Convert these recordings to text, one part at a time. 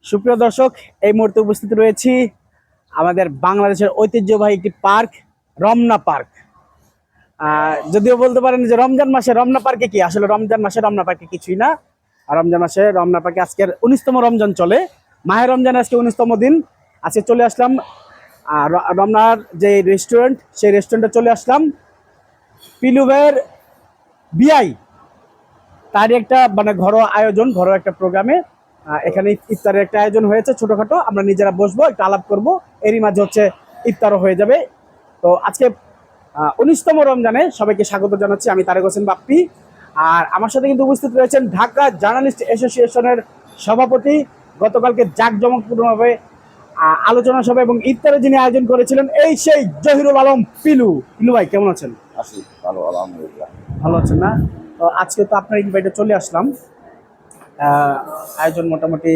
সুপ্রিয় দর্শক, এই মুহূর্তে উপস্থিত রয়েছি আমাদের বাংলাদেশের ঐতিহ্যবাহী একটি পার্ক, রমনা পার্ক। যদিও বলতে পারেন যে রমজান মাসে রমনা পার্কে কি, আসলে রমজান মাসে রমনা পার্কে কিছুই না। রমজান মাসে রমনা পার্কে আজকের 19তম রমজান চলে, মাহে রমজান আজকে 19তম দিন। আজকে চলে আসলাম রমনার যে রেস্টুরেন্ট, সেই রেস্টুরেন্টে চলে আসলাম। পিলু ভাইয়ের বিআই তারই একটা মানে ঘরোয়া আয়োজন, ঘরোয়া একটা প্রোগ্রামে এখানে ইফতারের একটা আয়োজন হয়েছে ছোটখাটো। আমরা নিজেরা বসবো, একটু আলাপ করব, এরই মাঝে হচ্ছে ইফতারও হয়ে যাবে। তো আজকে 19তম রমজানে সবাইকে স্বাগত জানাচ্ছি। আমি তারেক হোসেন বাপ্পি, আর আমার সাথে কিন্তু উপস্থিত রয়েছেন ঢাকা জার্নালিস্ট অ্যাসোসিয়েশনের সভাপতি। গতকালকে জাঁকজমকপূর্ণভাবে আলোচনা সভা এবং ইফতারের যিনি আয়োজন করেছিলেন, এই সেই জহিরুল আলম পিলু। পিলু ভাই কেমন আছেন? আছি ভালো, আলহামদুলিল্লাহ। ভালো আছেন না? তো আজকে তো আপনার ইনভাইটে চলে আসলাম। আয়োজন মোটামুটি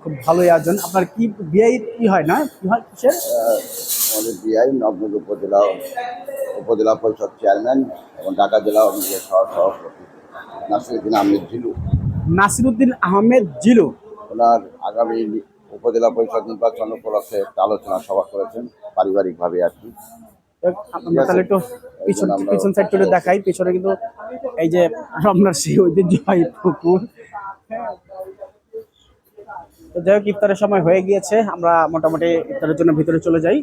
খুব ভালোই আয়োজন। আপনার কি বিআই কি হয় না, কি হয় কিসের? আমাদের বিআই নবগঞ্জ উপজেলা পরিষদ চেয়ারম্যান এবং ঢাকা জেলা সভাপতি নাসিরুদ্দিন আহমেদ জিলু। নাসিরুদ্দিন আহমেদ জিলু ওনার আগামী উপজেলা পরিষদ নির্বাচন উপলক্ষে একটা আলোচনা সভা করেছেন পারিবারিকভাবে আর কি। আমরা তাহলে একটু পিছন সাইড করে দেখাই। পিছনে কিন্তু এই যে রমনার সেই ঐতিহ্যবাহী পুকুর। তো যাই হোক, ইফতারের সময় হয়ে গিয়েছে, আমরা মোটামুটি ইফতারের জন্য ভিতরে চলে যাই।